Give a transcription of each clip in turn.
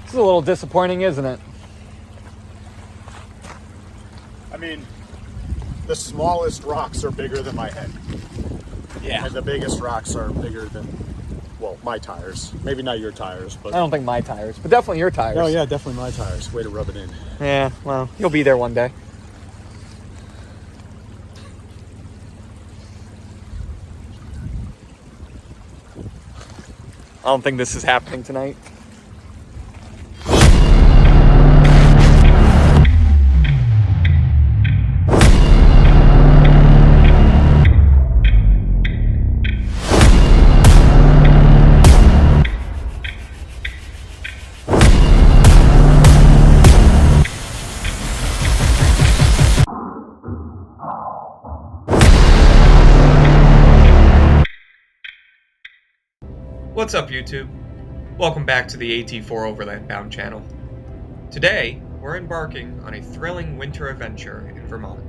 It's a little disappointing, isn't it? I mean, the smallest rocks are bigger than my head. Yeah. And the biggest rocks are bigger than, well, my tires. Maybe not your tires, but... I don't think my tires, but definitely your tires. Oh, yeah, definitely my tires. Way to rub it in. Yeah, well, you'll be there one day. I don't think this is happening tonight. What's up, YouTube? Welcome back to the AT4 Overland Bound channel. Today, we're embarking on a thrilling winter adventure in Vermont.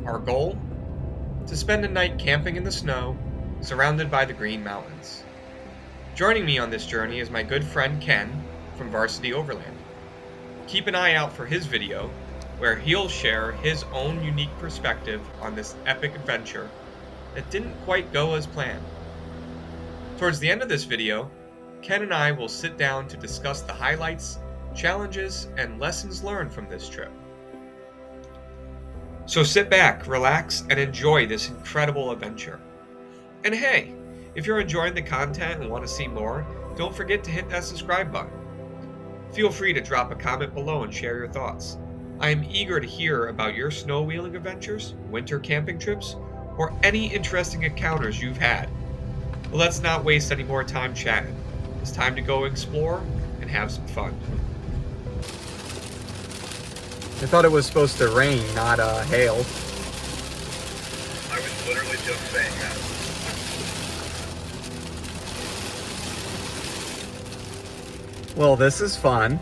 Our goal? To spend a night camping in the snow, surrounded by the Green Mountains. Joining me on this journey is my good friend Ken from Varsity Overland. Keep an eye out for his video, where he'll share his own unique perspective on this epic adventure that didn't quite go as planned. Towards the end of this video, Ken and I will sit down to discuss the highlights, challenges, and lessons learned from this trip. So sit back, relax, and enjoy this incredible adventure. And hey, if you're enjoying the content and want to see more, don't forget to hit that subscribe button. Feel free to drop a comment below and share your thoughts. I am eager to hear about your snow wheeling adventures, winter camping trips, or any interesting encounters you've had. But let's not waste any more time chatting. It's time to go explore and have some fun. I thought it was supposed to rain, not hail. I was literally just saying that. Well, this is fun.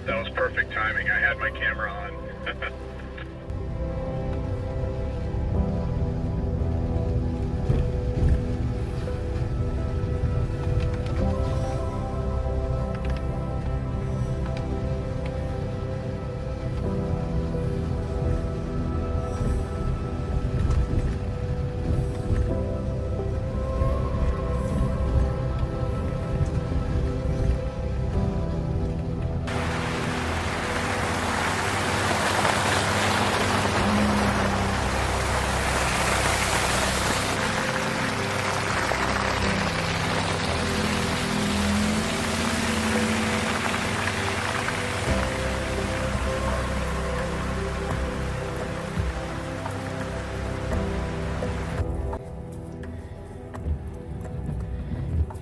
That was perfect timing. I had my camera on.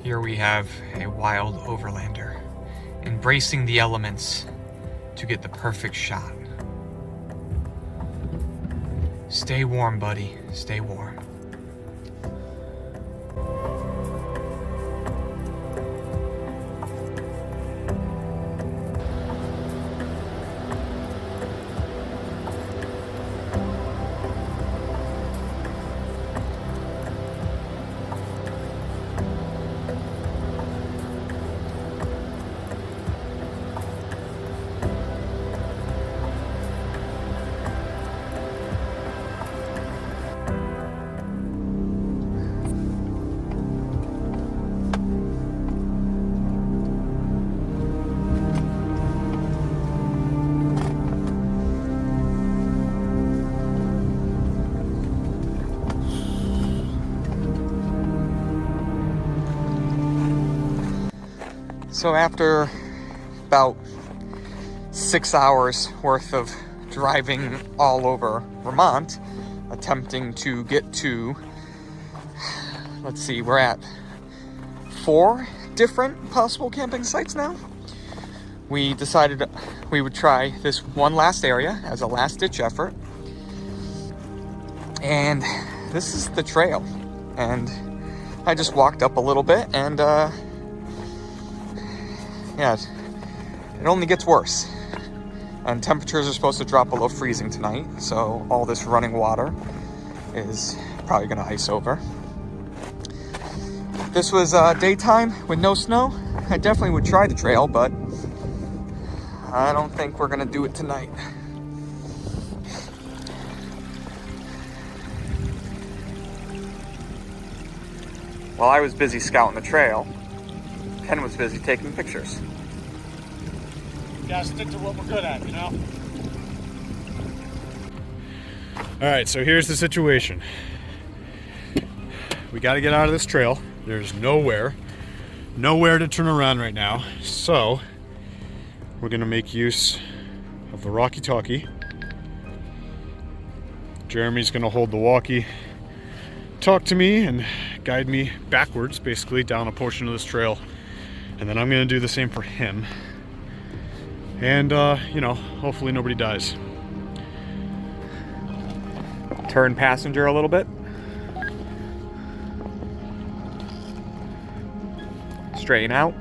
Here we have a wild overlander, embracing the elements to get the perfect shot. Stay warm, buddy. Stay warm. So after about 6 hours worth of driving all over Vermont, attempting to get to, let's see, we're at 4 different possible camping sites now. We decided we would try this one last area as a last-ditch effort. And this is the trail. And I just walked up a little bit and yeah, it only gets worse. And temperatures are supposed to drop below freezing tonight, so all this running water is probably gonna ice over. If this was daytime with no snow, I definitely would try the trail, but I don't think we're gonna do it tonight. While I was busy scouting the trail, Ken was busy taking pictures. Gotta stick to what we're good at, you know? Alright, so here's the situation. We gotta get out of this trail. There's nowhere to turn around right now. So, we're gonna make use of the walkie-talkie. Jeremy's gonna hold the walkie, talk to me, and guide me backwards, basically, down a portion of this trail. And then I'm gonna do the same for him. And, you know, hopefully nobody dies. Turn passenger a little bit. Straighten out.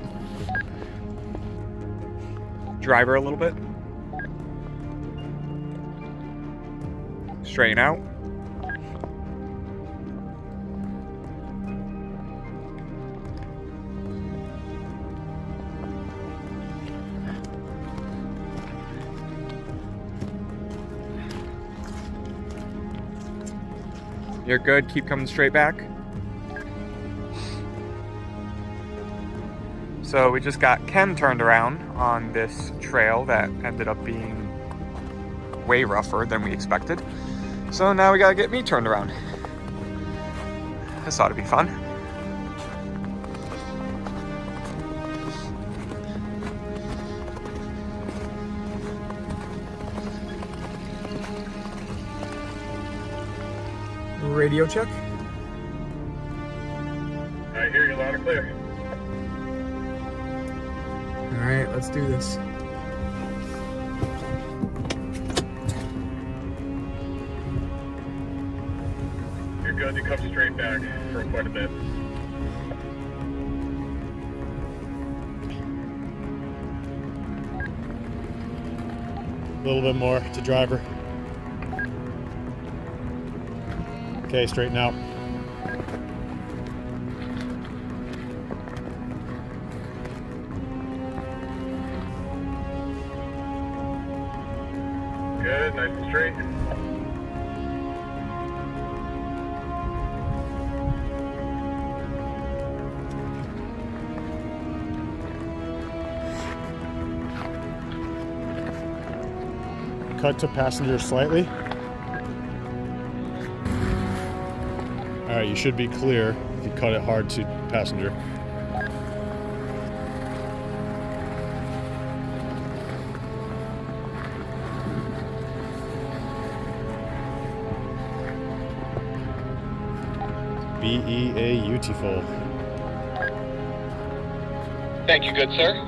Driver a little bit. Straighten out. You're good, keep coming straight back. So we just got Ken turned around on this trail that ended up being way rougher than we expected. So now we gotta get me turned around. This ought to be fun. Radio check. I hear you loud and clear. All right, let's do this. You're good to come straight back for quite a bit. A little bit more to driver. Okay, straighten out. Good, nice and straight. Cut to passenger slightly. All right, you should be clear if you cut it hard to passenger. Beautiful. Thank you, good sir.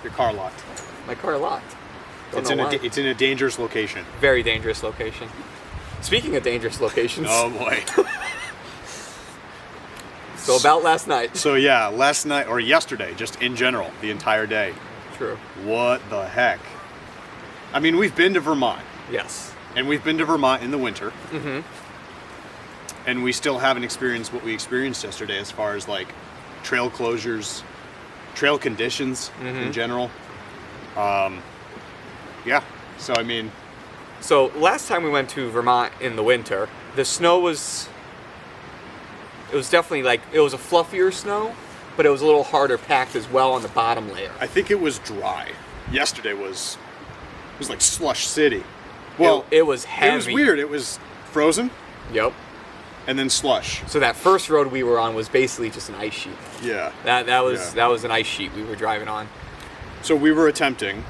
Your car locked. My car locked. It's in a dangerous location. Very dangerous location. Speaking of dangerous locations. Oh boy. So about last night. So yeah, last night or yesterday, just in general, the entire day. True. What the heck? I mean, we've been to Vermont, Yes. and we've been to Vermont in the winter, Mm-hmm. and we still haven't experienced what we experienced yesterday as far as like trail closures, trail conditions in general. Yeah. So I mean, So last time we went to Vermont in the winter, the snow was, it was definitely like, it was a fluffier snow, but it was a little harder packed as well on the bottom layer. I think it was dry. Yesterday was like slush city. Well, it was heavy. It was weird. It was frozen Yep. and then slush. So that first road we were on was basically just an ice sheet. Yeah. That was an ice sheet we were driving on. So we were attempting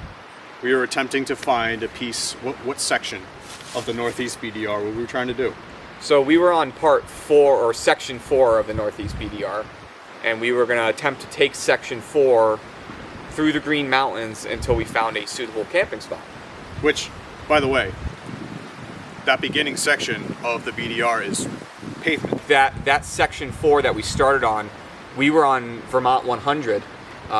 to find a piece. What section of the Northeast BDR were we trying to do? So we were on part 4 or section 4 of the Northeast BDR, and we were going to attempt to take section 4 through the Green Mountains until we found a suitable camping spot. Which, by the way, that beginning section of the BDR is pavement. That section 4 that we started on, we were on Vermont 100,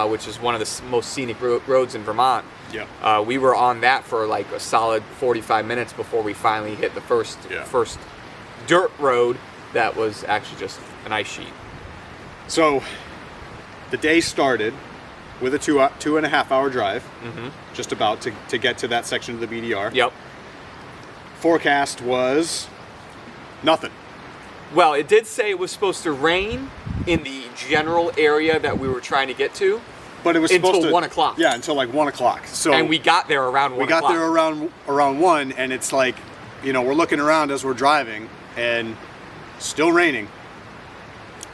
which is one of the most scenic roads in Vermont. Yeah. We were on that for like a solid 45 minutes before we finally hit the first dirt road that was actually just an ice sheet. So the day started with a 2.5 hour drive, just about to get to that section of the BDR. Yep. Forecast was nothing. Well, it did say it was supposed to rain in the general area that we were trying to get to. But it was until supposed to 1 o'clock. Yeah, until like 1 o'clock. So And we got there around 1 we got o'clock. there around 1, and it's like, we're looking around as we're driving, and still raining.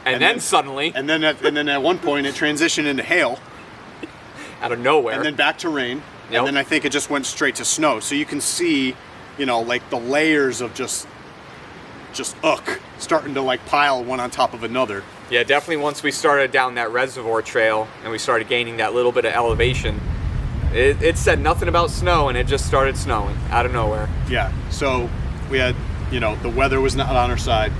And then suddenly, And then at one point it transitioned into hail, out of nowhere, and then back to rain, Yep. and then I think it just went straight to snow. So you can see, like the layers of just starting to like pile one on top of another. yeah, definitely once we started down that reservoir trail and we started gaining that little bit of elevation, it said nothing about snow, and it just started snowing out of nowhere. Yeah. So we had, the weather was not on our side.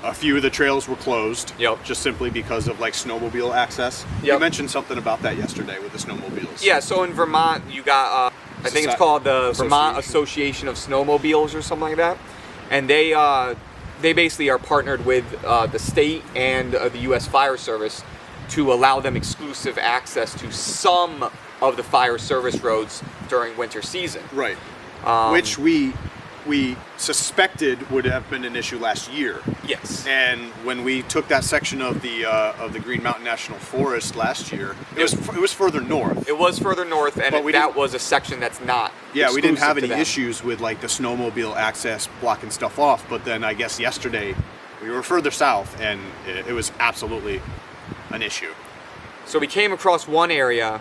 A few of the trails were closed. Yep. Just simply because of like snowmobile access. Yep. You mentioned something about that yesterday with the snowmobiles. Yeah, so in Vermont, you got, I think it's called the Vermont Association. Association of Snowmobiles or something like that. And they basically are partnered with the state and the U.S. Fire Service to allow them exclusive access to some of the fire service roads during winter season. Right. Which we suspected would have been an issue last year. Yes. And when we took that section of the Green Mountain National Forest last year, it was further north. It was further north, and that was a section that's not. Yeah, we didn't have exclusive any to them. issues with like the snowmobile access blocking stuff off. But then I guess yesterday we were further south, and it was absolutely an issue. So we came across one area.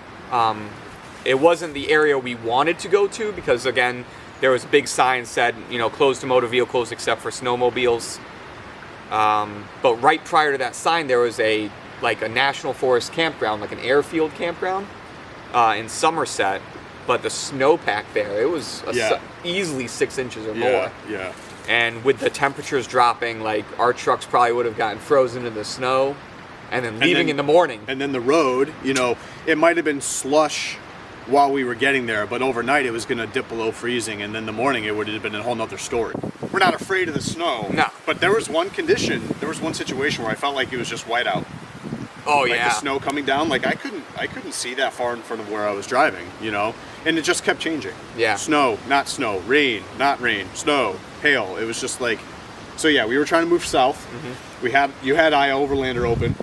It wasn't the area we wanted to go to because, again, there was a big sign said, closed to motor vehicles except for snowmobiles. But right prior to that sign, there was a national forest campground, like an airfield campground in Somerset. But the snowpack there, it was easily 6 inches or more. Yeah. And with the temperatures dropping, our trucks probably would have gotten frozen in the snow and then leaving in the morning. And then the road, it might have been slush while we were getting there, but overnight it was going to dip below freezing, and then in the morning it would have been a whole nother story. We're not afraid of the snow. No. But there was one situation where I felt like it was just white out. Oh, like yeah. the snow coming down, I couldn't see that far in front of where I was driving, and it just kept changing. Yeah. Snow, not snow, rain, not rain, snow, hail. It was just so yeah, we were trying to move south. Mm-hmm. You had Overlander open,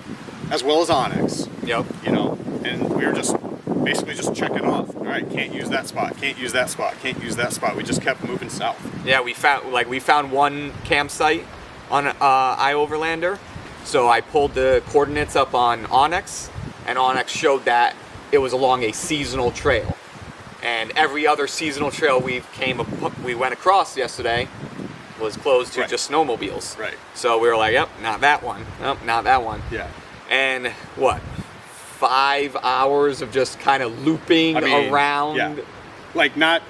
as well as Onyx. Yep. And we were just basically just checking off. All right, can't use that spot, can't use that spot, can't use that spot. We just kept moving south. Yeah, we found one campsite on Overlander. So I pulled the coordinates up on Onyx, and Onyx showed that it was along a seasonal trail. And every other seasonal trail we went across yesterday was closed to just snowmobiles. Right. So we were like, yep, not that one. Nope, not that one. Yeah. And 5 hours of just kind of looping around. Yeah.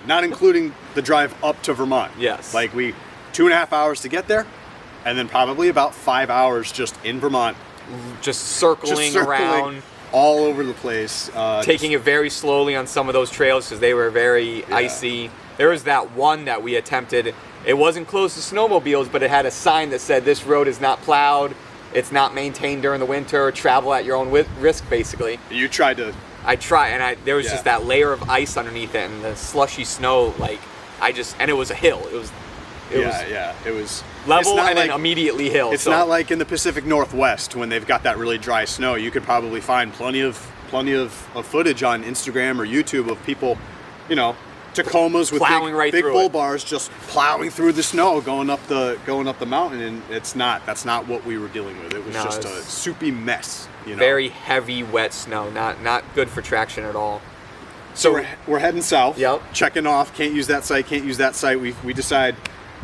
Not including the drive up to Vermont. Yes. 2.5 hours to get there, and then probably about 5 hours just in Vermont. Just circling around. all over the place. Taking it very slowly on some of those trails because they were very icy. There was that one that we attempted. It wasn't closed to snowmobiles, but it had a sign that said this road is not plowed. It's not maintained during the winter. Travel at your own risk, basically. You tried to. I tried, and there was just that layer of ice underneath it, and the slushy snow. And it was a hill. It was level and then immediately hill. It's not like in the Pacific Northwest when they've got that really dry snow. You could probably find plenty of footage on Instagram or YouTube of people, Tacomas with big bull bars just plowing through the snow, going up the mountain, and that's not what we were dealing with. It was just a soupy mess. Very heavy, wet snow. Not good for traction at all. So we're heading south. Yep. Checking off. Can't use that site. Can't use that site. We decide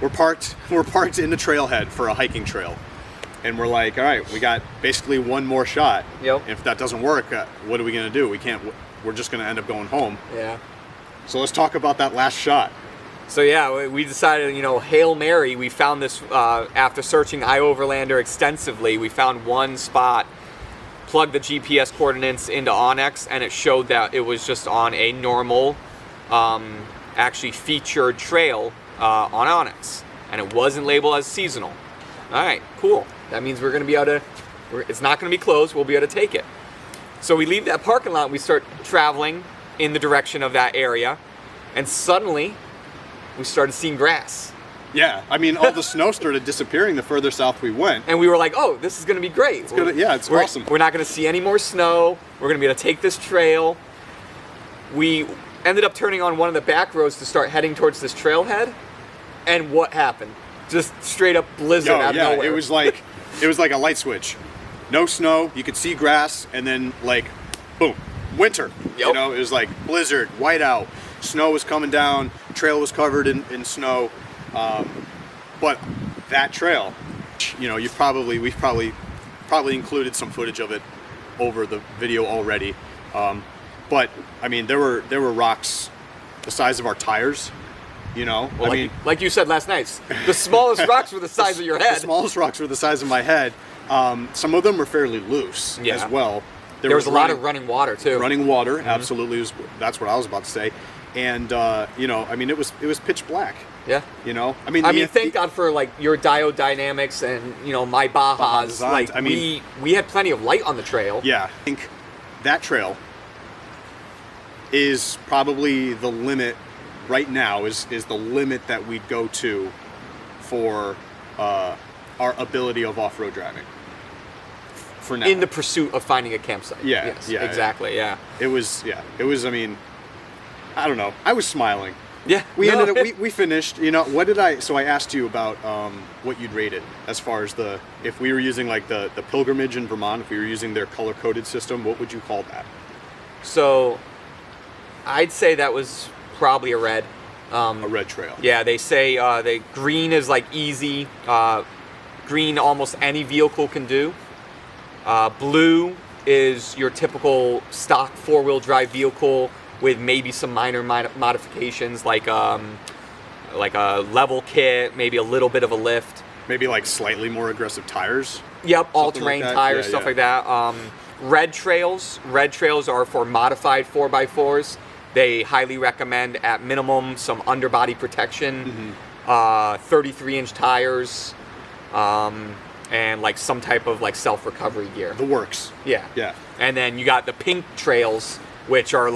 we're parked in the trailhead for a hiking trail, and we're like, all right, we got basically one more shot. Yep. If that doesn't work, what are we gonna do? We're just gonna end up going home. Yeah. So let's talk about that last shot. So yeah, we decided, Hail Mary. We found this after searching iOverlander extensively. We found one spot, plugged the GPS coordinates into Onyx, and it showed that it was just on a normal, actually featured trail on Onyx, and it wasn't labeled as seasonal. All right, cool. That means we're going to be able to. It's not going to be closed. We'll be able to take it. So we leave that parking lot. And we start traveling in the direction of that area, and suddenly we started seeing grass. Yeah, I mean, all the snow started disappearing the further south we went. And we were like, oh, this is going to be great. It's awesome. We're not going to see any more snow. We're going to be able to take this trail. We ended up turning on one of the back roads to start heading towards this trailhead. And what happened? Just straight up blizzard out of nowhere. It was like a light switch. No snow, you could see grass, and then boom, winter. Yep. It was like blizzard, whiteout. Snow was coming down. Trail was covered in snow. But that trail, we've probably included some footage of it over the video already. But I mean, there were rocks the size of our tires. Like you said last night, the smallest rocks were the size of your head. The smallest rocks were the size of my head. Some of them were fairly loose as well. There was a lot of running water too. Running water, absolutely. That's what I was about to say. And it was pitch black. Yeah. Thank God for your diode dynamics and my Bajas. We had plenty of light on the trail. Yeah, I think that trail is probably the limit right now. Is the limit that we'd go to for our ability of off-road driving. For now, in the pursuit of finding a campsite. Yeah. Yes, yeah. Exactly. Yeah. It was. I mean, I don't know. I was smiling. Yeah. We finished. What did I? So I asked you about what you'd rate it as far as if we were using the pilgrimage in Vermont, if we were using their color-coded system, what would you call that? So, I'd say that was probably a red. A red trail. Yeah, they say the green is easy. Green almost any vehicle can do. Blue is your typical stock four-wheel drive vehicle with maybe some minor modifications like a level kit, maybe a little bit of a lift. Maybe slightly more aggressive tires. Yep, all-terrain tires, stuff like that. Red trails are for modified 4x4s. They highly recommend at minimum some underbody protection, 33-inch tires, and some type of self-recovery gear. The works. Yeah. Yeah. And then you got the pink trails, which are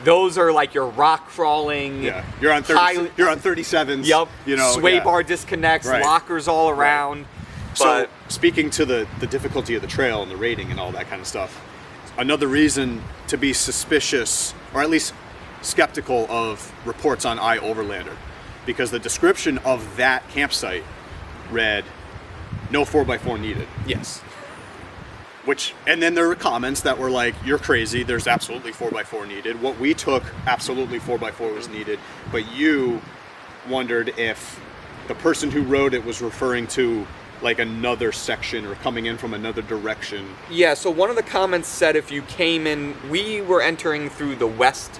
those are your rock crawling. Yeah. You're on 37s. Yep. Sway bar disconnects, lockers all around. Right. So speaking to the difficulty of the trail and the rating and all that kind of stuff, another reason to be suspicious or at least skeptical of reports on iOverlander, because the description of that campsite read, no 4x4 needed. Yes. And then there were comments that were like, you're crazy, there's absolutely 4x4 needed. What we took, absolutely 4x4 was needed, but you wondered if the person who wrote it was referring to another section or coming in from another direction. Yeah, so one of the comments said if you came in, we were entering through the west.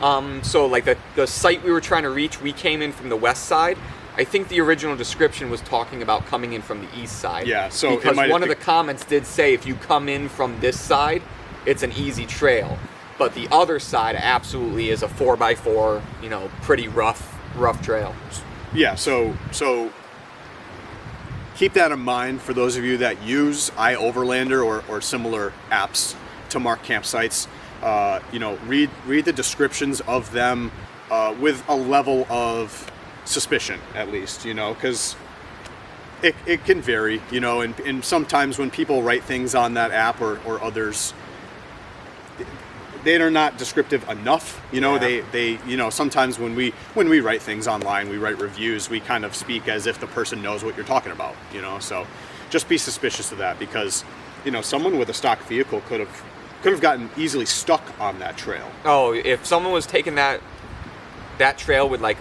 So the site we were trying to reach, we came in from the west side. I think the original description was talking about coming in from the east side. Yeah, so it because might one of the comments did say if you come in from this side, it's an easy trail. But the other side absolutely is a 4x4, you know, pretty rough trail. Yeah, so keep that in mind for those of you that use iOverlander or similar apps to mark campsites. You know, read the descriptions of them with a level of suspicion, at least, you know, because it can vary, you know, and sometimes when people write things on that app or others, they are not descriptive enough, you know. Yeah. They you know, sometimes when we write things online, we write reviews, we kind of speak as if the person knows what you're talking about, you know. So just be suspicious of that, because, you know, someone with a stock vehicle could have gotten easily stuck on that trail. Oh, if someone was taking that trail with like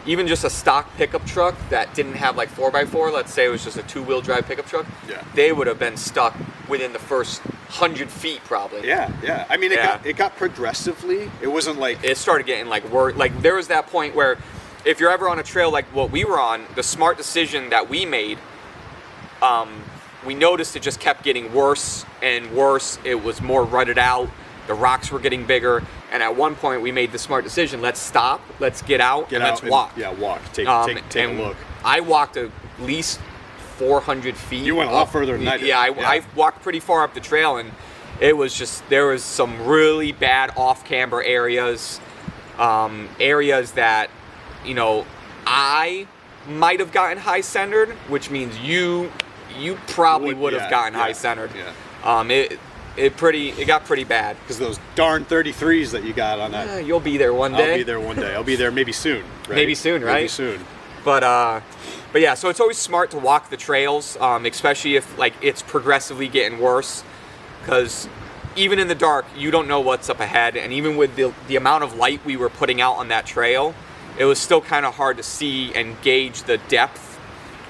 even just a stock pickup truck that didn't have like 4x4, let's say it was just a 2-wheel drive pickup truck, Yeah. they would have been stuck within the first 100 feet probably. Yeah. I mean, it got progressively. It wasn't like It started getting like worse. Like there was that point where if you're ever on a trail like what we were on, the smart decision that we made, we noticed it just kept getting worse and worse. It was more rutted out. The rocks were getting bigger. And at one point we made the smart decision, let's stop, let's get out, and let's walk. Walk. Take a look. I walked at least 400 feet. You went a lot further than I did. Yeah, I walked pretty far up the trail, and it was just, there was some really bad off-camber areas, areas that, you know, I might have gotten high-centered, which means you probably would have gotten high-centered. Yeah. It got pretty bad. Because those darn 33s that you got on that. You'll be there one day. I'll be there one day. I'll be there maybe soon. Right? Maybe soon, right? Maybe soon. But yeah, so it's always smart to walk the trails, especially if like it's progressively getting worse, because even in the dark, you don't know what's up ahead, and even with the amount of light we were putting out on that trail, it was still kind of hard to see and gauge the depth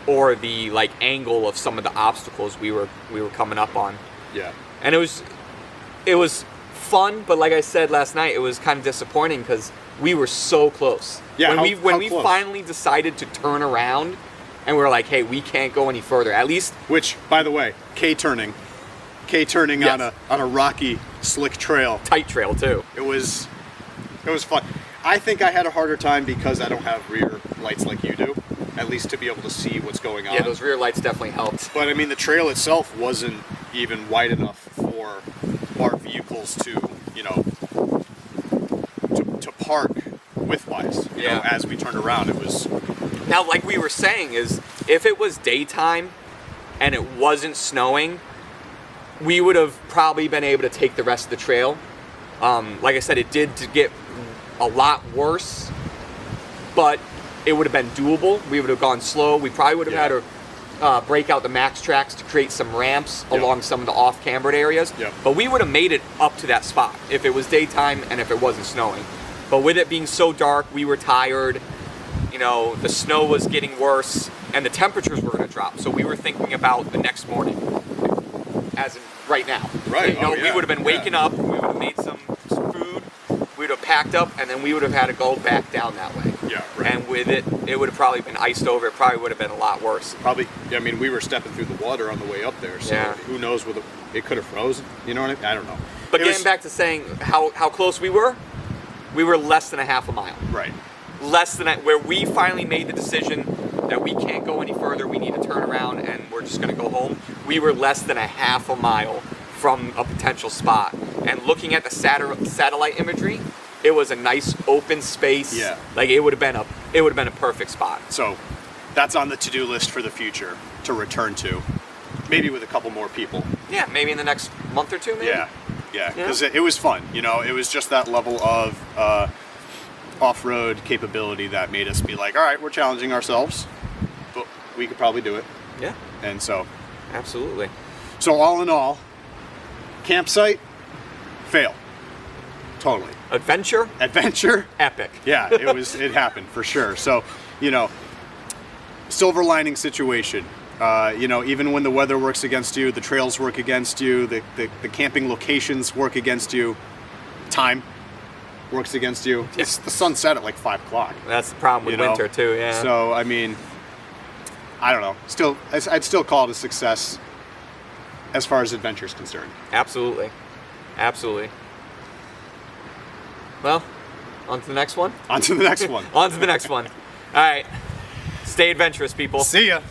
or the like angle of some of the obstacles we were coming up on. Yeah. And it was fun, but like I said last night, it was kind of disappointing because we were so close. Yeah, when we close? finally decided to turn around, and we were like, hey, we can't go any further. At least, Which, by the way, K turning Yes. on a rocky, slick trail. tight trail too. It was fun. I think I had a harder time because I don't have rear lights like you do, at least to be able to see what's going on. Yeah, those rear lights definitely helped. But I mean, the trail itself wasn't even wide enough for our vehicles to, you know, to park widthwise. You know, as we turned around, it was. Now, like we were saying, is if it was daytime and it wasn't snowing, we would have probably been able to take the rest of the trail. Like I said, it did get a lot worse, but it would have been doable. We would have gone slow. We probably would have had to break out the max tracks to create some ramps along some of the off-cambered areas. Yep. But we would have made it up to that spot if it was daytime and if it wasn't snowing. But with it being so dark, we were tired. You know, the snow was getting worse, and the temperatures were going to drop. So we were thinking about the next morning, as in right now. Right. You know, we would have been waking up. We would have made some food. We would have packed up, and then we would have had to go back down that way. Yeah, right. And with it would have probably been iced over. It probably would have been a lot worse. Probably, I mean, we were stepping through the water on the way up there, so who knows whether it could have frozen. You know what I mean? I don't know. But getting back to saying how close we were less than a half a mile. Right. Less than where we finally made the decision that we can't go any further. We need to turn around and we're just going to go home. We were less than a half a mile from a potential spot. And looking at the satellite imagery, it was a nice open space. Yeah. Like it would have been a perfect spot. So that's on the to-do list for the future to return to, maybe with a couple more people. Yeah, maybe in the next month or two. Maybe. Yeah, because it was fun. You know, it was just that level of off-road capability that made us be like, all right, we're challenging ourselves, but we could probably do it. Yeah. And so, absolutely. So all in all, campsite, fail. Totally. Adventure, epic. Yeah, it happened for sure. So, you know, silver lining situation. You know, even when the weather works against you, the trails work against you, the camping locations work against you, time. works against you. It's the sun set at like 5 o'clock. That's the problem with winter too, yeah. So, I mean, I don't know. Still, I'd still call it a success as far as adventure is concerned. Absolutely. Absolutely. Well, on to the next one. On to the next one. On to the next one. All right. Stay adventurous, people. See ya.